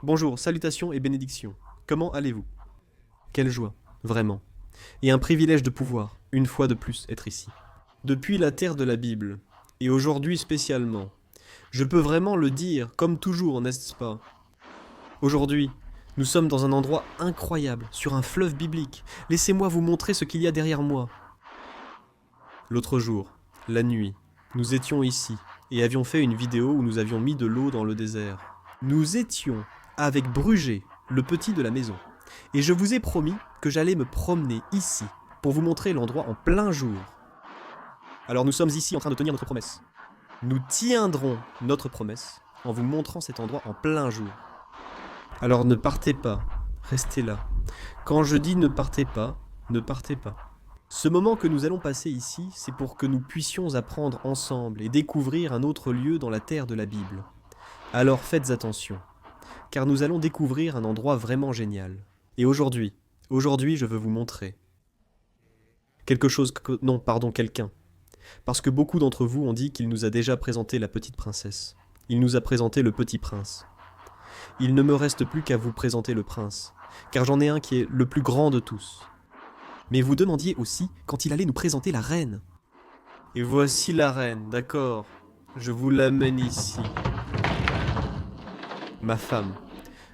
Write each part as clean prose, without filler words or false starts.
Bonjour, salutations et bénédictions. Comment allez-vous? Quelle joie, vraiment. Et un privilège de pouvoir, une fois de plus, être ici. Depuis la terre de la Bible, et aujourd'hui spécialement, je peux vraiment le dire, comme toujours, n'est-ce pas? Aujourd'hui, nous sommes dans un endroit incroyable, sur un fleuve biblique. Laissez-moi vous montrer ce qu'il y a derrière moi. L'autre jour, la nuit, nous étions ici, et avions fait une vidéo où nous avions mis de l'eau dans le désert. Nous étions avec Brugé, le petit de la maison. Et je vous ai promis que j'allais me promener ici pour vous montrer l'endroit en plein jour. Alors nous sommes ici en train de tenir notre promesse. Nous tiendrons notre promesse en vous montrant cet endroit en plein jour. Alors ne partez pas, restez là. Quand je dis ne partez pas, ne partez pas. Ce moment que nous allons passer ici, c'est pour que nous puissions apprendre ensemble et découvrir un autre lieu dans la terre de la Bible. Alors faites attention, car nous allons découvrir un endroit vraiment génial. Et aujourd'hui, je veux vous montrer quelqu'un. Parce que beaucoup d'entre vous ont dit qu'il nous a déjà présenté la petite princesse. Il nous a présenté le petit prince. Il ne me reste plus qu'à vous présenter le prince, car j'en ai un qui est le plus grand de tous. Mais vous demandiez aussi quand il allait nous présenter la reine. Et voici la reine, d'accord. Je vous l'amène ici. Ma femme.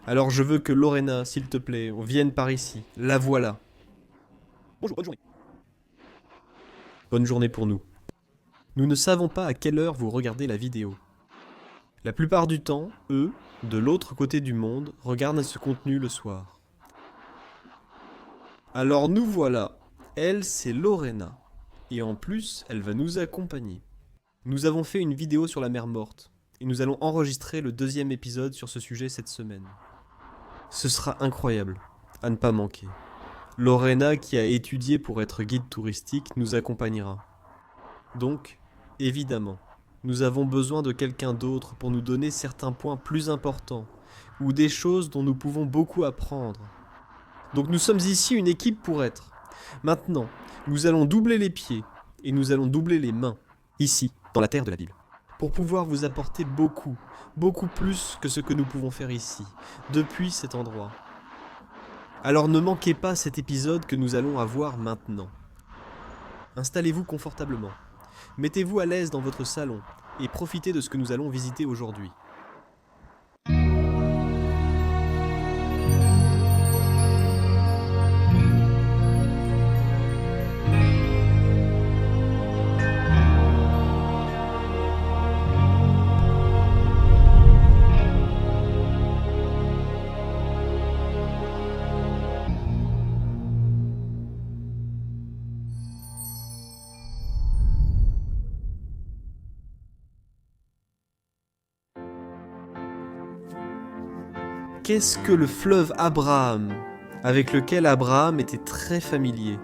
Alors je veux que Lorena, s'il te plaît, on vienne par ici. La voilà. Bonjour, bonne journée. Bonne journée pour nous. Nous ne savons pas à quelle heure vous regardez la vidéo. La plupart du temps, eux, de l'autre côté du monde, regardent ce contenu le soir. Alors nous voilà. Elle, c'est Lorena. Et en plus, elle va nous accompagner. Nous avons fait une vidéo sur la mer morte. Et nous allons enregistrer le 2e épisode sur ce sujet cette semaine. Ce sera incroyable, à ne pas manquer. Lorena, qui a étudié pour être guide touristique, nous accompagnera. Donc, évidemment, nous avons besoin de quelqu'un d'autre pour nous donner certains points plus importants, ou des choses dont nous pouvons beaucoup apprendre. Donc nous sommes ici une équipe pour être. Maintenant, nous allons doubler les pieds, et nous allons doubler les mains, ici, dans la terre de la Bible, pour pouvoir vous apporter beaucoup plus que ce que nous pouvons faire ici, depuis cet endroit. Alors ne manquez pas cet épisode que nous allons avoir maintenant. Installez-vous confortablement. Mettez-vous à l'aise dans votre salon et profitez de ce que nous allons visiter aujourd'hui. Qu'est-ce que le fleuve Abraham, avec lequel Abraham était très familier?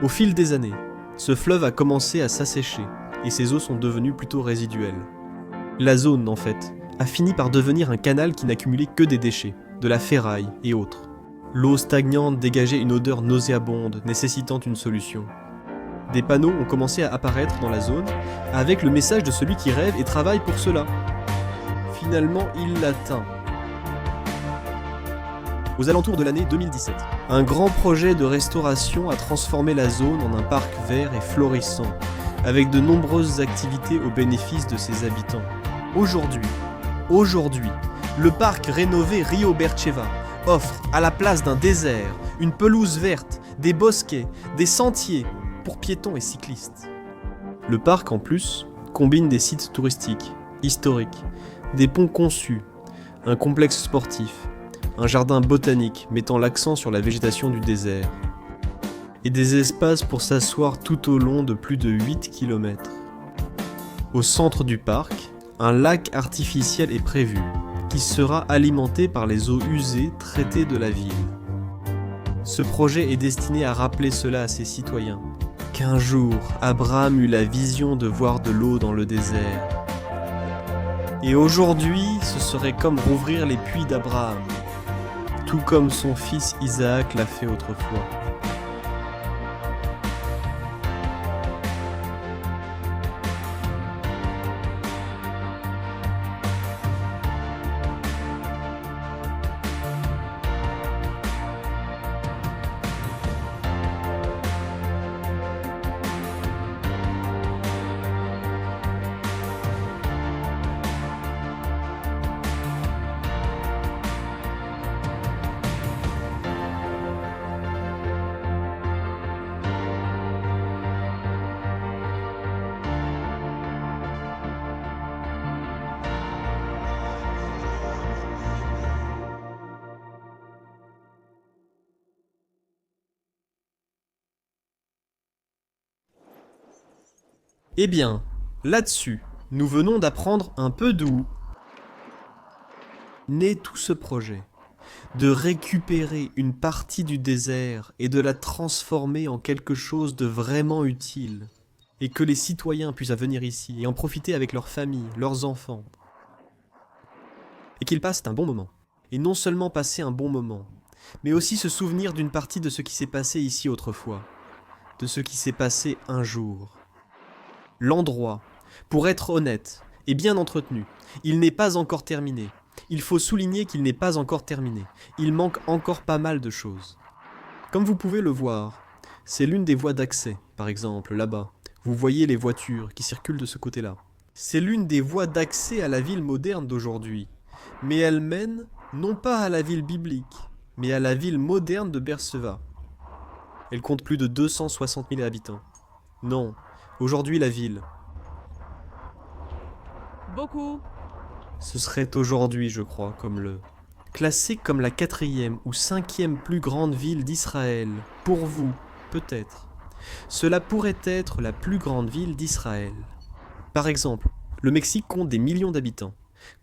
Au fil des années, ce fleuve a commencé à s'assécher et ses eaux sont devenues plutôt résiduelles. La zone, en fait, a fini par devenir un canal qui n'accumulait que des déchets, de la ferraille et autres. L'eau stagnante dégageait une odeur nauséabonde, nécessitant une solution. Des panneaux ont commencé à apparaître dans la zone, avec le message de celui qui rêve et travaille pour cela. Finalement, il l'atteint. Aux alentours de l'année 2017, un grand projet de restauration a transformé la zone en un parc vert et florissant, avec de nombreuses activités au bénéfice de ses habitants. Aujourd'hui, le parc rénové Rio Bercheva offre, à la place d'un désert, une pelouse verte, des bosquets, des sentiers pour piétons et cyclistes. Le parc, en plus, combine des sites touristiques, historiques, des ponts conçus, un complexe sportif, un jardin botanique mettant l'accent sur la végétation du désert, et des espaces pour s'asseoir tout au long de plus de 8 km. Au centre du parc, un lac artificiel est prévu, qui sera alimenté par les eaux usées traitées de la ville. Ce projet est destiné à rappeler cela à ses citoyens, qu'un jour, Abraham eut la vision de voir de l'eau dans le désert. Et aujourd'hui, ce serait comme rouvrir les puits d'Abraham, tout comme son fils Isaac l'a fait autrefois. Eh bien, là-dessus, nous venons d'apprendre un peu d'où naît tout ce projet, de récupérer une partie du désert et de la transformer en quelque chose de vraiment utile, et que les citoyens puissent venir ici et en profiter avec leurs familles, leurs enfants, et qu'ils passent un bon moment. Et non seulement passer un bon moment, mais aussi se souvenir d'une partie de ce qui s'est passé ici autrefois, de ce qui s'est passé un jour. L'endroit, pour être honnête et bien entretenu, il n'est pas encore terminé. Il faut souligner qu'il n'est pas encore terminé. Il manque encore pas mal de choses. Comme vous pouvez le voir, c'est l'une des voies d'accès, par exemple, là-bas. Vous voyez les voitures qui circulent de ce côté-là. C'est l'une des voies d'accès à la ville moderne d'aujourd'hui. Mais elle mène non pas à la ville biblique, mais à la ville moderne de Berseva. Elle compte plus de 260 000 habitants. Non, aujourd'hui la ville. Beaucoup. Ce serait aujourd'hui, je crois, classée comme la 4e ou 5e plus grande ville d'Israël. Pour vous, peut-être. Cela pourrait être la plus grande ville d'Israël. Par exemple, le Mexique compte des millions d'habitants,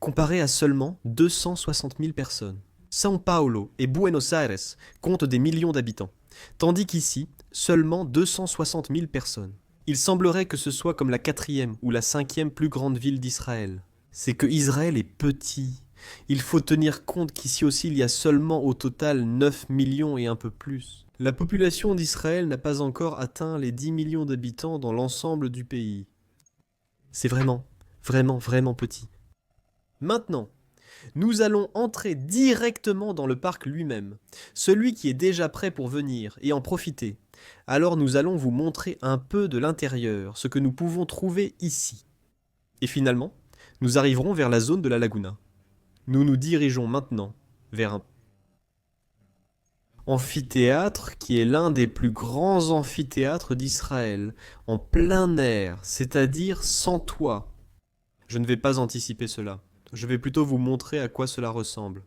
comparé à seulement 260 000 personnes. São Paulo et Buenos Aires comptent des millions d'habitants, tandis qu'ici, seulement 260 000 personnes. Il semblerait que ce soit comme la 4e ou la 5e plus grande ville d'Israël. C'est que Israël est petit. Il faut tenir compte qu'ici aussi il y a seulement au total 9 millions et un peu plus. La population d'Israël n'a pas encore atteint les 10 millions d'habitants dans l'ensemble du pays. C'est vraiment, vraiment, vraiment petit. Maintenant, nous allons entrer directement dans le parc lui-même, celui qui est déjà prêt pour venir et en profiter. Alors nous allons vous montrer un peu de l'intérieur, ce que nous pouvons trouver ici. Et finalement, nous arriverons vers la zone de la laguna. Nous nous dirigeons maintenant vers un amphithéâtre qui est l'un des plus grands amphithéâtres d'Israël, en plein air, c'est-à-dire sans toit. Je ne vais pas anticiper cela. Je vais plutôt vous montrer à quoi cela ressemble.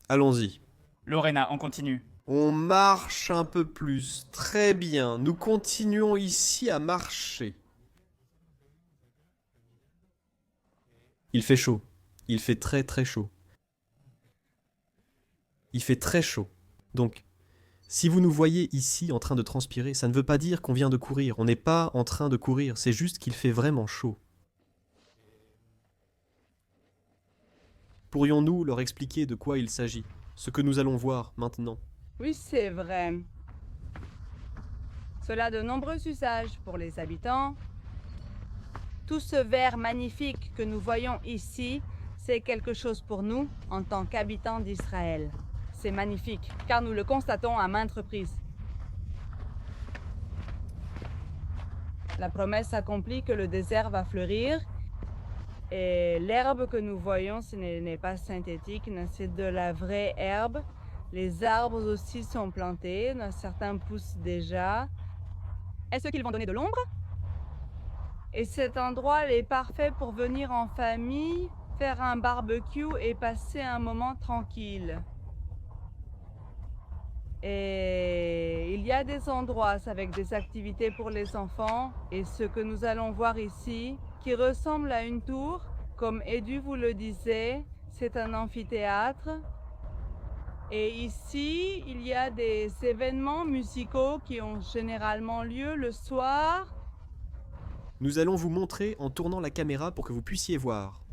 Allons-y. Lorena, on continue. On marche un peu plus. Très bien. Nous continuons ici à marcher. Il fait chaud. Il fait très très chaud. Il fait très chaud. Donc, si vous nous voyez ici en train de transpirer, ça ne veut pas dire qu'on vient de courir. On n'est pas en train de courir. C'est juste qu'il fait vraiment chaud. Pourrions-nous leur expliquer de quoi il s'agit? Ce que nous allons voir maintenant. Oui, c'est vrai. Cela a de nombreux usages pour les habitants. Tout ce verre magnifique que nous voyons ici, c'est quelque chose pour nous en tant qu'habitants d'Israël. C'est magnifique, car nous le constatons à maintes reprises. La promesse accomplie que le désert va fleurir. Et l'herbe que nous voyons, ce n'est pas synthétique, c'est de la vraie herbe. Les arbres aussi sont plantés, certains poussent déjà. Est-ce qu'ils vont donner de l'ombre? Et cet endroit est parfait pour venir en famille, faire un barbecue et passer un moment tranquille. Et il y a des endroits avec des activités pour les enfants. Et ce que nous allons voir ici, qui ressemble à une tour, comme Edu vous le disait, c'est un amphithéâtre. Et ici, il y a des événements musicaux qui ont généralement lieu le soir. Nous allons vous montrer en tournant la caméra pour que vous puissiez voir.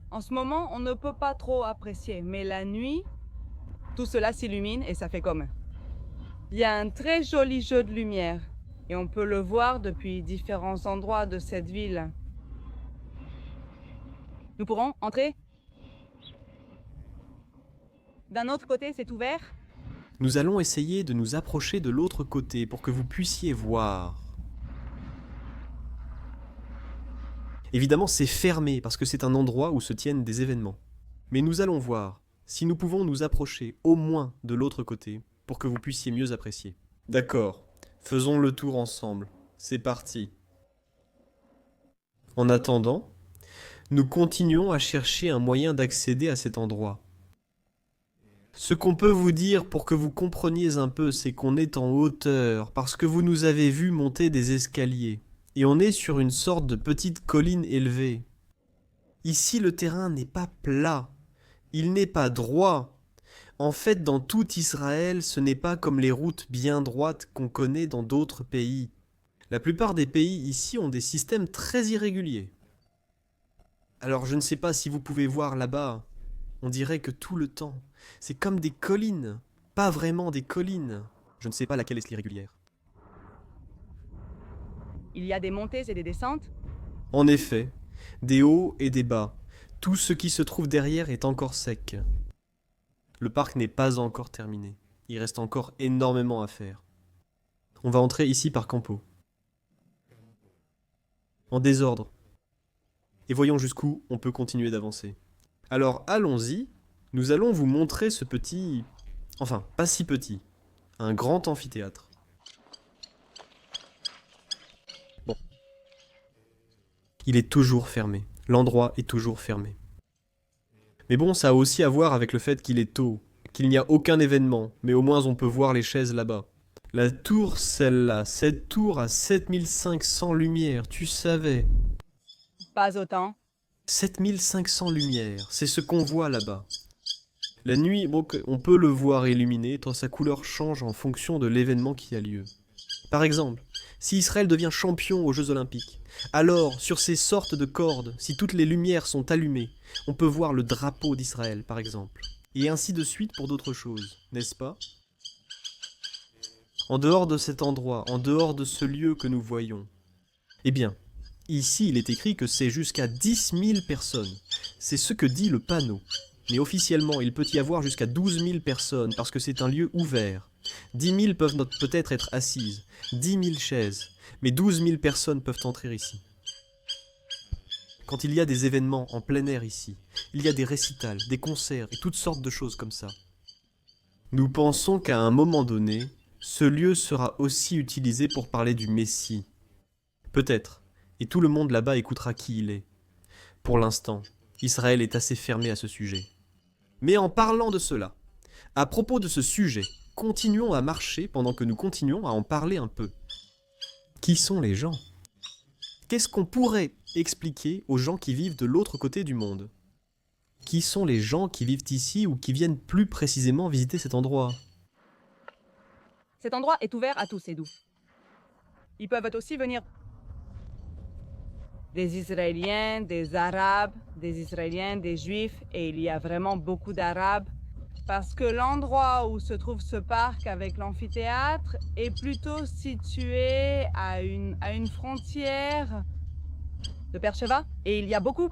En ce moment, on ne peut pas trop apprécier, mais la nuit, tout cela s'illumine et ça fait comme. Il y a un très joli jeu de lumière et on peut le voir depuis différents endroits de cette ville. Nous pourrons entrer? D'un autre côté, c'est ouvert? Nous allons essayer de nous approcher de l'autre côté pour que vous puissiez voir. Évidemment, c'est fermé parce que c'est un endroit où se tiennent des événements. Mais nous allons voir si nous pouvons nous approcher au moins de l'autre côté pour que vous puissiez mieux apprécier. D'accord, faisons le tour ensemble. C'est parti. En attendant, nous continuons à chercher un moyen d'accéder à cet endroit. Ce qu'on peut vous dire pour que vous compreniez un peu, c'est qu'on est en hauteur, parce que vous nous avez vus monter des escaliers. Et on est sur une sorte de petite colline élevée. Ici, le terrain n'est pas plat, il n'est pas droit. En fait, dans tout Israël, ce n'est pas comme les routes bien droites qu'on connaît dans d'autres pays. La plupart des pays ici ont des systèmes très irréguliers. Alors je ne sais pas si vous pouvez voir là-bas, on dirait que tout le temps, c'est comme des collines, pas vraiment des collines. Je ne sais pas laquelle est l'irrégulière. Il y a des montées et des descentes. En effet, des hauts et des bas. Tout ce qui se trouve derrière est encore sec. Le parc n'est pas encore terminé. Il reste encore énormément à faire. On va entrer ici par Campo. En désordre. Et voyons jusqu'où on peut continuer d'avancer. Alors allons-y, nous allons vous montrer ce petit... Enfin, pas si petit. Un grand amphithéâtre. Bon. Il est toujours fermé. L'endroit est toujours fermé. Mais bon, ça a aussi à voir avec le fait qu'il est tôt, qu'il n'y a aucun événement, mais au moins on peut voir les chaises là-bas. La tour, celle-là, cette tour a 7500 lumières, tu savais. Pas autant. 7500 lumières, c'est ce qu'on voit là-bas. La nuit, bon, on peut le voir illuminé, tant sa couleur change en fonction de l'événement qui a lieu. Par exemple, si Israël devient champion aux Jeux Olympiques, alors, sur ces sortes de cordes, si toutes les lumières sont allumées, on peut voir le drapeau d'Israël, par exemple. Et ainsi de suite pour d'autres choses, n'est-ce pas ? En dehors de cet endroit, en dehors de ce lieu que nous voyons, eh bien, ici il est écrit que c'est jusqu'à 10 000 personnes. C'est ce que dit le panneau. Mais officiellement, il peut y avoir jusqu'à 12 000 personnes, parce que c'est un lieu ouvert. 10 000 peuvent peut-être être assises, 10 000 chaises, mais 12 000 personnes peuvent entrer ici. Quand il y a des événements en plein air ici, il y a des récitals, des concerts et toutes sortes de choses comme ça. Nous pensons qu'à un moment donné, ce lieu sera aussi utilisé pour parler du Messie. Peut-être, et tout le monde là-bas écoutera qui il est. Pour l'instant, Israël est assez fermé à ce sujet. Mais en parlant de cela, à propos de ce sujet, continuons à marcher pendant que nous continuons à en parler un peu. Qui sont les gens ? Qu'est-ce qu'on pourrait expliquer aux gens qui vivent de l'autre côté du monde ? Qui sont les gens qui vivent ici ou qui viennent plus précisément visiter cet endroit ? Cet endroit est ouvert à tous et doux. Ils peuvent aussi venir Des Israéliens, des Arabes, des Israéliens, des Juifs, et il y a vraiment beaucoup d'Arabes. Parce que l'endroit où se trouve ce parc avec l'amphithéâtre est plutôt situé à une frontière de Beersheba et il y a beaucoup.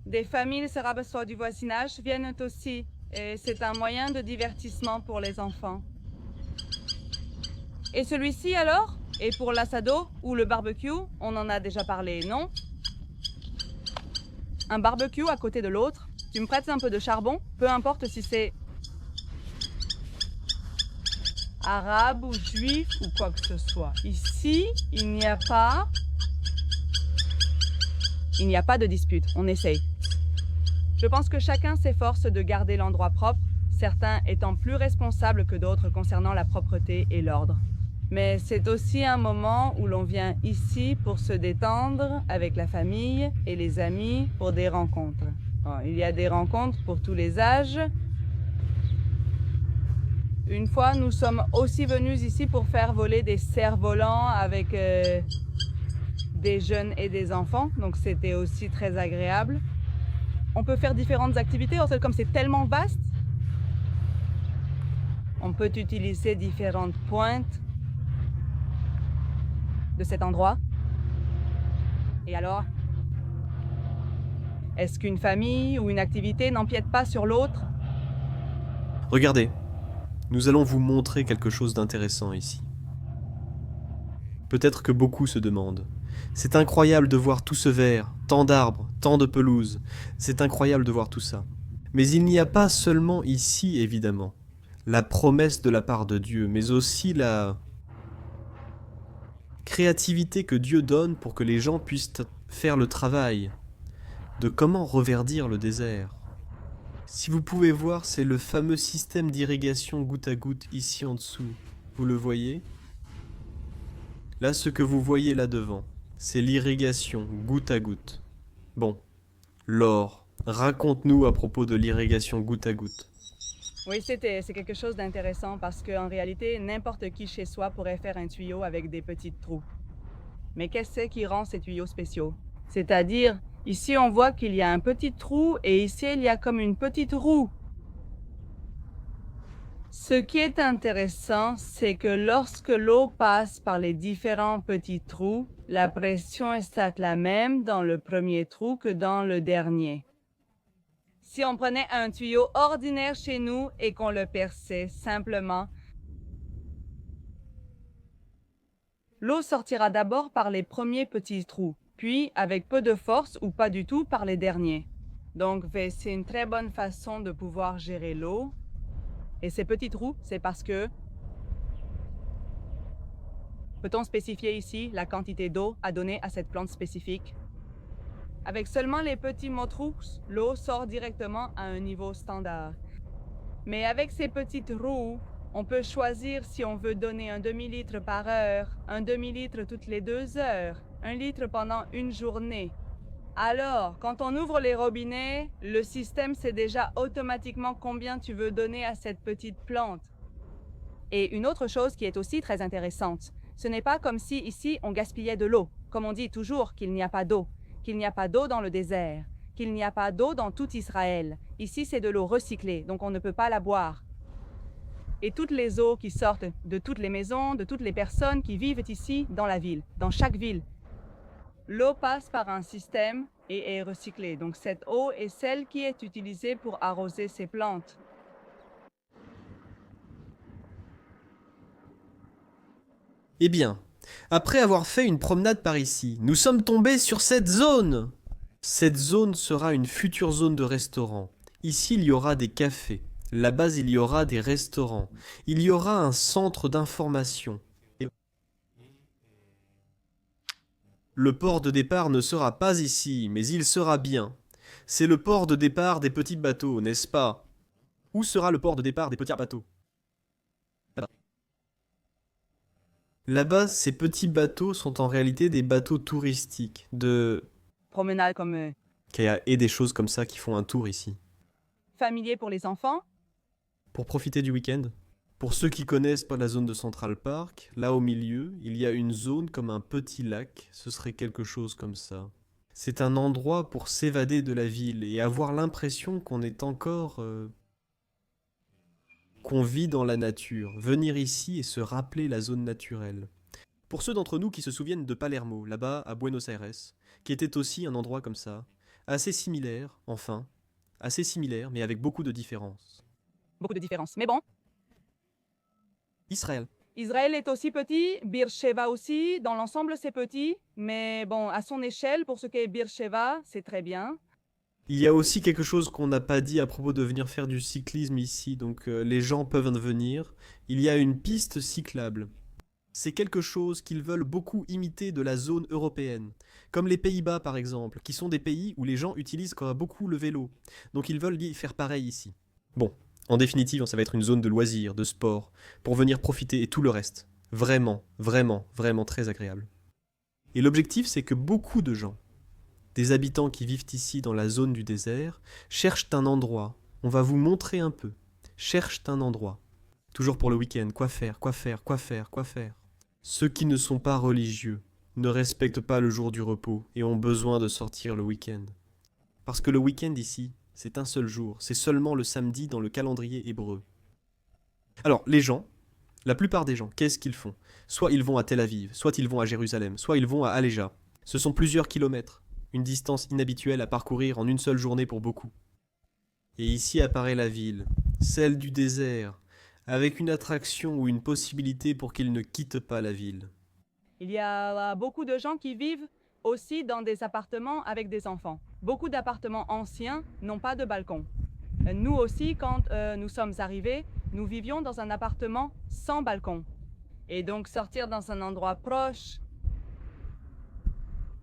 Des familles arabes soit du voisinage viennent aussi, et c'est un moyen de divertissement pour les enfants. Et celui-ci alors ? Et pour l'assado ou le barbecue, on en a déjà parlé, non ? Un barbecue à côté de l'autre. Tu me prêtes un peu de charbon, peu importe si c'est arabe ou juif ou quoi que ce soit. Ici, il n'y a pas de dispute, on essaye. Je pense que chacun s'efforce de garder l'endroit propre, certains étant plus responsables que d'autres concernant la propreté et l'ordre. Mais c'est aussi un moment où l'on vient ici pour se détendre avec la famille et les amis pour des rencontres. Bon, il y a des rencontres pour tous les âges. Une fois, nous sommes aussi venus ici pour faire voler des cerfs-volants avec des jeunes et des enfants, donc c'était aussi très agréable. On peut faire différentes activités, comme c'est tellement vaste. On peut utiliser différentes pointes de cet endroit. Et alors ? Est-ce qu'une famille ou une activité n'empiète pas sur l'autre ? Regardez, nous allons vous montrer quelque chose d'intéressant ici. Peut-être que beaucoup se demandent. C'est incroyable de voir tout ce vert, tant d'arbres, tant de pelouses. C'est incroyable de voir tout ça. Mais il n'y a pas seulement ici, évidemment, la promesse de la part de Dieu, mais aussi la créativité que Dieu donne pour que les gens puissent faire le travail de comment reverdir le désert. Si vous pouvez voir, c'est le fameux système d'irrigation goutte à goutte ici en dessous. Vous le voyez? Là, ce que vous voyez là devant, c'est l'irrigation goutte à goutte. Bon, Laure, raconte-nous à propos de l'irrigation goutte à goutte. Oui, c'est quelque chose d'intéressant parce qu'en réalité, n'importe qui chez soi pourrait faire un tuyau avec des petits trous. Mais qu'est-ce qui rend ces tuyaux spéciaux? C'est-à-dire, ici on voit qu'il y a un petit trou et ici il y a comme une petite roue. Ce qui est intéressant, c'est que lorsque l'eau passe par les différents petits trous, la pression est la même dans le premier trou que dans le dernier. Si on prenait un tuyau ordinaire chez nous et qu'on le perçait simplement, l'eau sortira d'abord par les premiers petits trous, puis avec peu de force ou pas du tout par les derniers. Donc c'est une très bonne façon de pouvoir gérer l'eau. Et ces petits trous, c'est parce que... Peut-on spécifier ici la quantité d'eau à donner à cette plante spécifique? Avec seulement les petits trous, l'eau sort directement à un niveau standard. Mais avec ces petits trous, on peut choisir si on veut donner un demi-litre par heure, un demi-litre toutes les 2 heures, 1 litre pendant une journée. Alors, quand on ouvre les robinets, le système sait déjà automatiquement combien tu veux donner à cette petite plante. Et une autre chose qui est aussi très intéressante, ce n'est pas comme si ici on gaspillait de l'eau, comme on dit toujours qu'il n'y a pas d'eau. Qu'il n'y a pas d'eau dans le désert, qu'il n'y a pas d'eau dans tout Israël. Ici, c'est de l'eau recyclée, donc on ne peut pas la boire. Et toutes les eaux qui sortent de toutes les maisons, de toutes les personnes qui vivent ici dans la ville, dans chaque ville, l'eau passe par un système et est recyclée. Donc cette eau est celle qui est utilisée pour arroser ces plantes. Eh bien, après avoir fait une promenade par ici, nous sommes tombés sur cette zone. Cette zone sera une future zone de restaurant. Ici, il y aura des cafés. Là-bas, il y aura des restaurants. Il y aura un centre d'information. Le port de départ ne sera pas ici, mais il sera bien. C'est le port de départ des petits bateaux, n'est-ce pas? Où sera le port de départ des petits bateaux? Là-bas, ces petits bateaux sont en réalité des bateaux touristiques, Promenade comme et des choses comme ça qui font un tour ici. familier pour les enfants. Pour profiter du week-end. Pour ceux qui connaissent pas la zone de Central Park, là au milieu, il y a une zone comme un petit lac, ce serait quelque chose comme ça. C'est un endroit pour s'évader de la ville et avoir l'impression qu'on est encore... qu'on vit dans la nature, venir ici et se rappeler la zone naturelle. Pour ceux d'entre nous qui se souviennent de Palermo, là-bas à Buenos Aires, qui était aussi un endroit comme ça, assez similaire, enfin, assez similaire, mais avec beaucoup de différences. Beaucoup de différences. Mais bon, Israël. Israël est aussi petit, Beersheba aussi, dans l'ensemble c'est petit, mais bon, à son échelle, pour ce qui est Beersheba, c'est très bien. Il y a aussi quelque chose qu'on n'a pas dit à propos de venir faire du cyclisme ici, donc les gens peuvent venir. Il y a une piste cyclable. C'est quelque chose qu'ils veulent beaucoup imiter de la zone européenne, comme les Pays-Bas par exemple, qui sont des pays où les gens utilisent beaucoup le vélo. Donc ils veulent y faire pareil ici. Bon, en définitive, ça va être une zone de loisirs, de sport, pour venir profiter et tout le reste. Vraiment, vraiment, vraiment très agréable. Et l'objectif, c'est que beaucoup de gens, des habitants qui vivent ici dans la zone du désert, cherchent un endroit. On va vous montrer un peu. Cherchent un endroit. Toujours pour le week-end, quoi faire, quoi faire, quoi faire, quoi faire. Ceux qui ne sont pas religieux ne respectent pas le jour du repos et ont besoin de sortir le week-end. Parce que le week-end ici, c'est un seul jour, c'est seulement le samedi dans le calendrier hébreu. Alors, les gens, la plupart des gens, qu'est-ce qu'ils font? Soit ils vont à Tel Aviv, soit ils vont à Jérusalem, soit ils vont à Aléja. Ce sont plusieurs kilomètres, une distance inhabituelle à parcourir en une seule journée pour beaucoup. Et ici apparaît la ville, celle du désert, avec une attraction ou une possibilité pour qu'ils ne quittent pas la ville. Il y a beaucoup de gens qui vivent aussi dans des appartements avec des enfants. Beaucoup d'appartements anciens n'ont pas de balcon. Nous aussi, quand nous sommes arrivés, nous vivions dans un appartement sans balcon. Et donc sortir dans un endroit proche,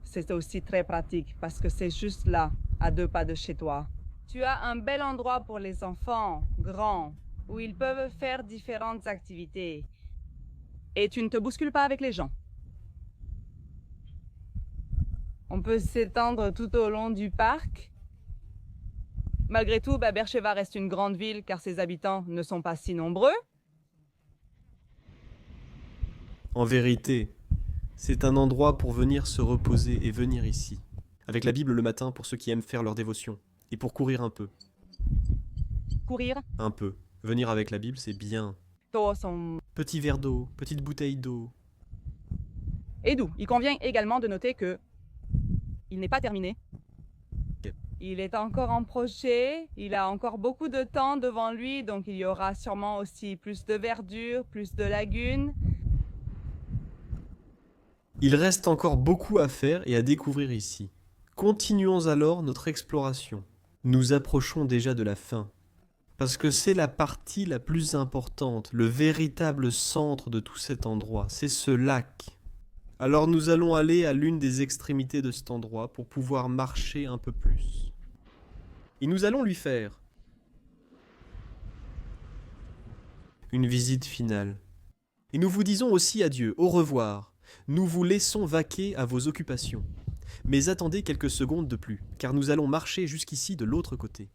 c'est aussi très pratique parce que c'est juste là, à 2 pas de chez toi. Tu as un bel endroit pour les enfants, grands, où ils peuvent faire différentes activités. Et tu ne te bouscules pas avec les gens. On peut s'étendre tout au long du parc. Malgré tout, Beersheba reste une grande ville car ses habitants ne sont pas si nombreux. En vérité, c'est un endroit pour venir se reposer et venir ici. Avec la Bible le matin pour ceux qui aiment faire leur dévotion. Et pour courir un peu. Courir. Un peu. Venir avec la Bible, c'est bien. Petit verre d'eau, petite bouteille d'eau. Et d'où il convient également de noter que il n'est pas terminé. Okay. Il est encore en projet, il a encore beaucoup de temps devant lui, donc il y aura sûrement aussi plus de verdure, plus de lagunes. Il reste encore beaucoup à faire et à découvrir ici. Continuons alors notre exploration. Nous approchons déjà de la fin. Parce que c'est la partie la plus importante, le véritable centre de tout cet endroit, c'est ce lac. Alors nous allons aller à l'une des extrémités de cet endroit pour pouvoir marcher un peu plus. Et nous allons lui faire une visite finale. Et nous vous disons aussi adieu, au revoir. Nous vous laissons vaquer à vos occupations. Mais attendez quelques secondes de plus, car nous allons marcher jusqu'ici de l'autre côté.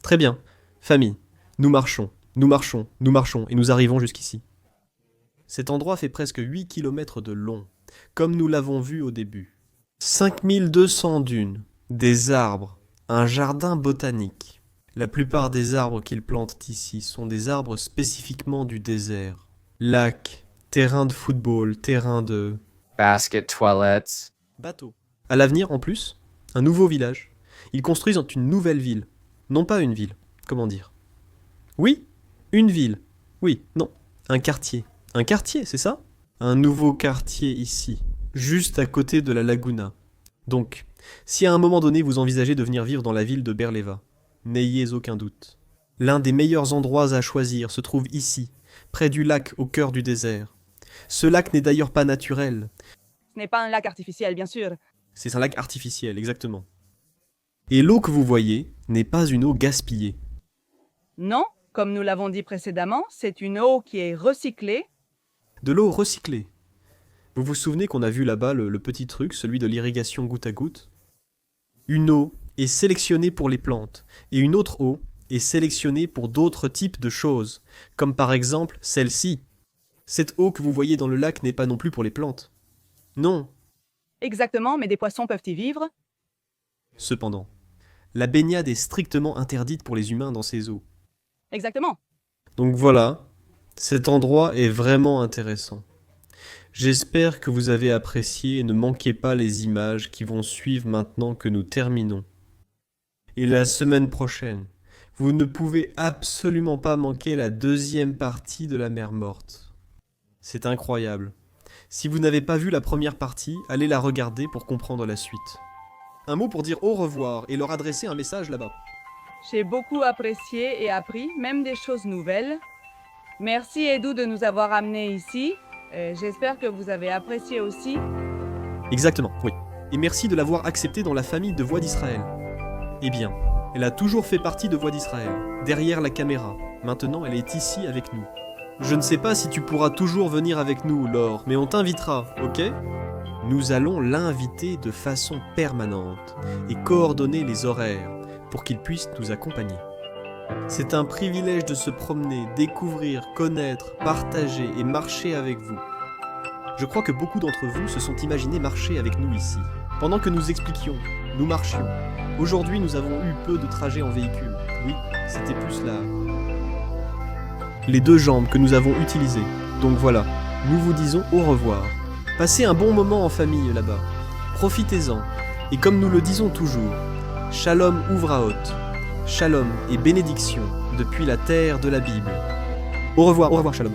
Très bien, famille, nous marchons, nous marchons, nous marchons, et nous arrivons jusqu'ici. Cet endroit fait presque 8 km de long, comme nous l'avons vu au début. 5200 dunes, des arbres, un jardin botanique. La plupart des arbres qu'ils plantent ici sont des arbres spécifiquement du désert. Lac, terrain de football, terrain de... basket toilettes. bateau. À l'avenir, en plus, un nouveau village. Ils construisent une nouvelle ville. Non pas une ville, comment dire? Oui, une ville. Oui, non, un quartier. Un quartier, c'est ça? Un nouveau quartier ici, juste à côté de la laguna. Donc, si à un moment donné vous envisagez de venir vivre dans la ville de Berleva, n'ayez aucun doute. L'un des meilleurs endroits à choisir se trouve ici, près du lac au cœur du désert. Ce lac n'est d'ailleurs pas naturel. Ce n'est pas un lac artificiel, bien sûr. C'est un lac artificiel, exactement. Et l'eau que vous voyez n'est pas une eau gaspillée. Non, comme nous l'avons dit précédemment, c'est une eau qui est recyclée. De l'eau recyclée. Vous vous souvenez qu'on a vu là-bas le petit truc, celui de l'irrigation goutte à goutte? Une eau est sélectionnée pour les plantes, et une autre eau est sélectionnée pour d'autres types de choses, comme par exemple celle-ci. Cette eau que vous voyez dans le lac n'est pas non plus pour les plantes. Non. Exactement, mais des poissons peuvent y vivre. Cependant, la baignade est strictement interdite pour les humains dans ces eaux. Exactement. Donc voilà, cet endroit est vraiment intéressant. J'espère que vous avez apprécié et ne manquez pas les images qui vont suivre maintenant que nous terminons. Et la semaine prochaine, vous ne pouvez absolument pas manquer la deuxième partie de la mer morte. C'est incroyable. Si vous n'avez pas vu la première partie, allez la regarder pour comprendre la suite. Un mot pour dire au revoir et leur adresser un message là-bas. J'ai beaucoup apprécié et appris, même des choses nouvelles. Merci Edu de nous avoir amenés ici. J'espère que vous avez apprécié aussi. Exactement, oui. Et merci de l'avoir acceptée dans la famille de Voix d'Israël. Eh bien, elle a toujours fait partie de Voix d'Israël, derrière la caméra. Maintenant, elle est ici avec nous. Je ne sais pas si tu pourras toujours venir avec nous, Laure, mais on t'invitera, ok ? Nous allons l'inviter de façon permanente et coordonner les horaires pour qu'il puisse nous accompagner. C'est un privilège de se promener, découvrir, connaître, partager et marcher avec vous. Je crois que beaucoup d'entre vous se sont imaginés marcher avec nous ici. Pendant que nous expliquions, nous marchions. Aujourd'hui, nous avons eu peu de trajets en véhicule. Oui, c'était plus les deux jambes que nous avons utilisées. Donc voilà, nous vous disons au revoir. Passez un bon moment en famille là-bas. Profitez-en. Et comme nous le disons toujours, Shalom Uvraot. Shalom et bénédiction depuis la terre de la Bible. Au revoir Shalom.